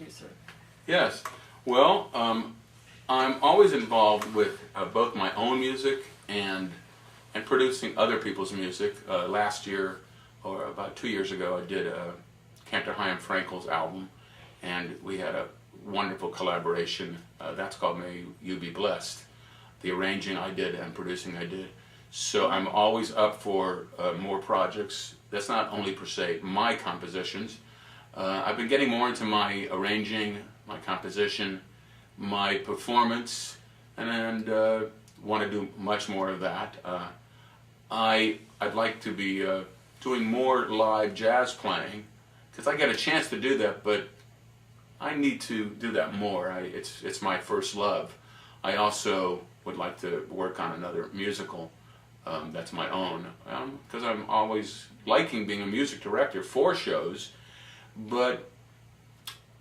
producer. Yes. Well, I'm always involved with both my own music and producing other people's music. Last year, or about 2 years ago, I did Cantor Chaim Frankel's album, and we had a wonderful collaboration. That's called May You Be Blessed. The arranging I did and producing I did. So I'm always up for more projects. That's not only per se my compositions. I've been getting more into my arranging, my composition, my performance, and want to do much more of that. I'd like to be doing more live jazz playing, because I get a chance to do that, but I need to do that more. It's my first love. I also would like to work on another musical that's my own, because I'm always liking being a music director for shows, but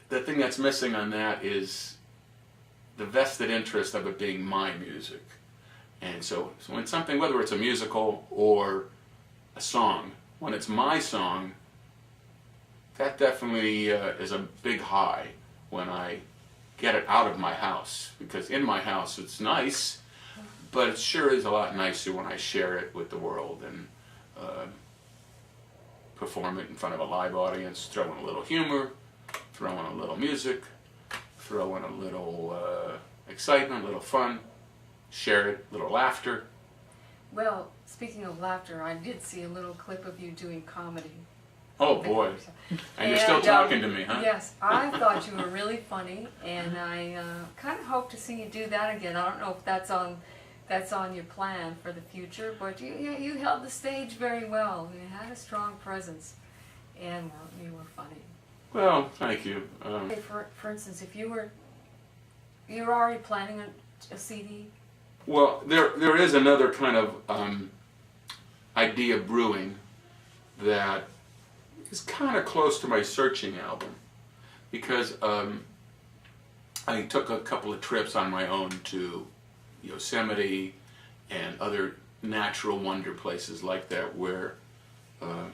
the thing that's missing on that is the vested interest of it being my music. And so when something, whether it's a musical or a song, when it's my song, that definitely is a big high when I get it out of my house. Because in my house it's nice, but it sure is a lot nicer when I share it with the world and perform it in front of a live audience, throw in a little humor, throw in a little music, throw in a little excitement, a little fun, share it, a little laughter. Well, speaking of laughter, I did see a little clip of you doing comedy. Oh boy. And you're still talking to me, huh? Yes, I thought you were really funny, and I kind of hope to see you do that again. I don't know if that's on your plan for the future, but you held the stage very well. You had a strong presence, and you were funny. Well, thank you. For instance, if you're already planning a CD. Well, there is another kind of idea brewing that is kind of close to my Searching album, because I took a couple of trips on my own to Yosemite and other natural wonder places like that, where I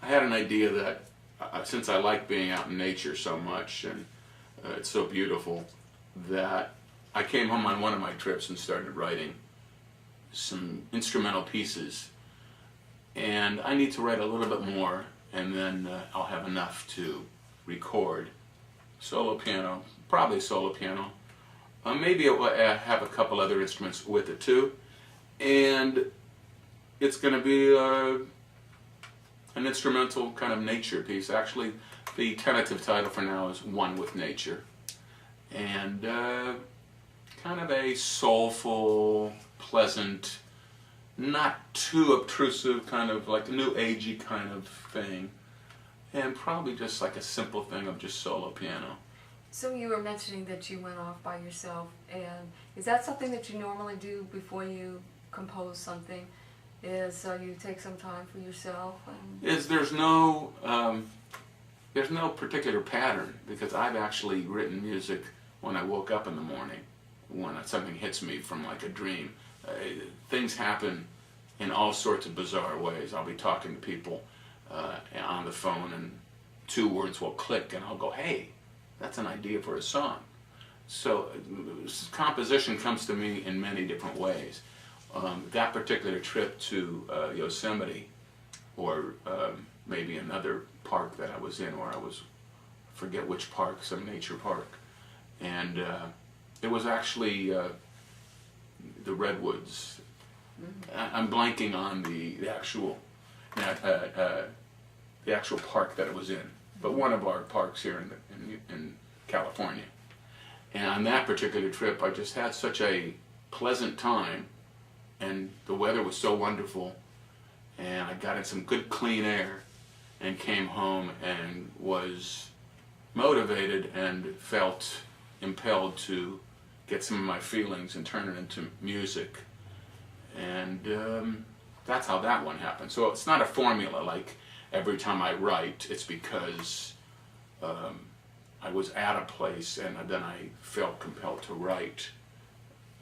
had an idea that since I like being out in nature so much and it's so beautiful, that I came home on one of my trips and started writing some instrumental pieces, and I need to write a little bit more, and then I'll have enough to record. Solo piano, probably solo piano. Maybe I'll have a couple other instruments with it too, and it's going to be an instrumental kind of nature piece. Actually, the tentative title for now is One with Nature, and kind of a soulful, pleasant, not too obtrusive, kind of like a new agey kind of thing, and probably just like a simple thing of just solo piano. So you were mentioning that you went off by yourself, and is that something that you normally do before you compose something? Is you take some time for yourself? There's no particular pattern, because I've actually written music when I woke up in the morning, when something hits me from like a dream. Things happen in all sorts of bizarre ways. I'll be talking to people on the phone, and 2 words will click, and I'll go, hey, that's an idea for a song. So composition comes to me in many different ways. That particular trip to Yosemite, or maybe another park that I was in, or I forget which park, some nature park, and it was actually the Redwoods. I'm blanking on the actual park that it was in, but one of our parks here in California. And on that particular trip, I just had such a pleasant time, and the weather was so wonderful, and I got in some good clean air, and came home and was motivated and felt impelled to get some of my feelings and turn it into music. And that's how that one happened. So it's not a formula like every time I write, it's because I was at a place and then I felt compelled to write.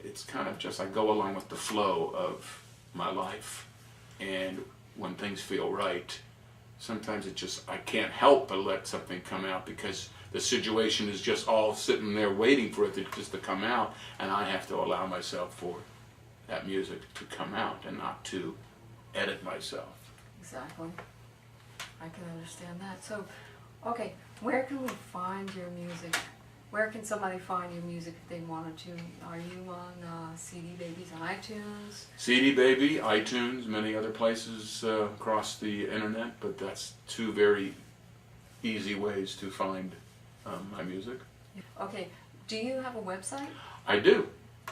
It's kind of just I go along with the flow of my life, and when things feel right, sometimes I can't help but let something come out because the situation is just all sitting there waiting for it just to come out, and I have to allow myself for that music to come out and not to edit myself. Exactly. I can understand that. So, okay, where can we find your music? Where can somebody find your music if they wanted to? Are you on CD Babies on iTunes? CD Baby, iTunes, many other places across the internet, but that's two very easy ways to find my music. Okay, do you have a website? I do,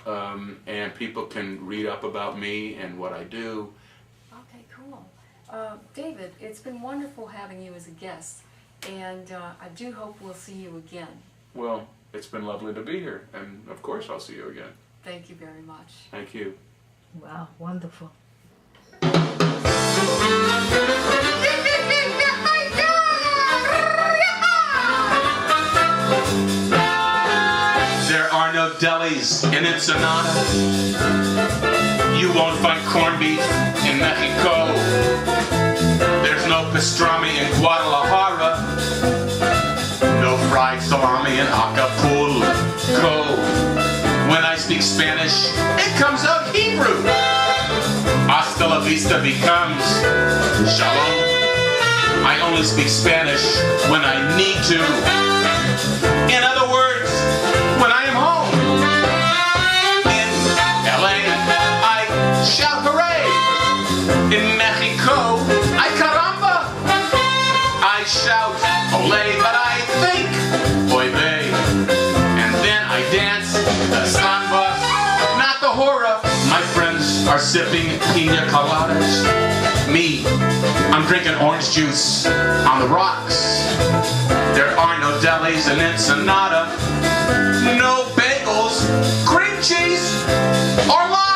and people can read up about me and what I do. Okay, cool. David, it's been wonderful having you as a guest, and I do hope we'll see you again. Well, it's been lovely to be here, and of course I'll see you again. Thank you very much. Thank you. Wow, wonderful. There are no delis in Ensenada. You won't find corned beef in Mexico. There's no pastrami in Guadalajara. No fried salami in Acapulco. When I speak Spanish, it comes out Hebrew. Hasta la vista becomes shalom. I only speak Spanish when I need to. In other words, when I am home. In LA, I shout hooray. In Mexico, I caramba. I shout olé, but I think oy vey. And then I dance the samba, not the hora. My friends are sipping pina coladas. Me, I'm drinking orange juice on the rocks. There are no delis in Ensenada. No bagels, cream cheese, or lox.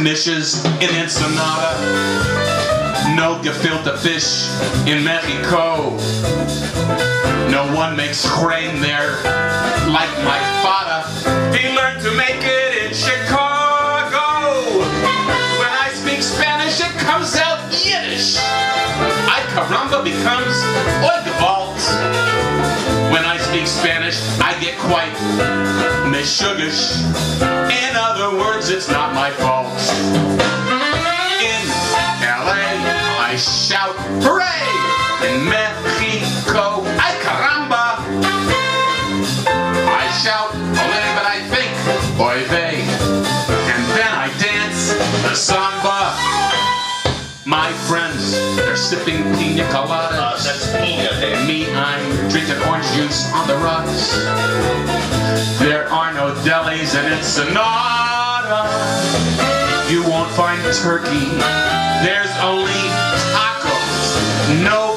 Knishes in Ensenada. No gefilte fish in Mexico. No one makes grain there like my father. He learned to make it in Chicago. When I speak Spanish, it comes out Yiddish. Ay caramba becomes oy gewalt. When I speak Spanish, I get quite meshugish. In other words, it's not my fault. In LA, I shout hooray! In Mexico, ay caramba! I shout olé, but I think oy vey. And then I dance the samba. My friends, they're sipping pina coladas. That's pina, And me, I'm drinking orange juice on the rocks. There are no delis in Ensenada. You won't find turkey. There's only tacos. No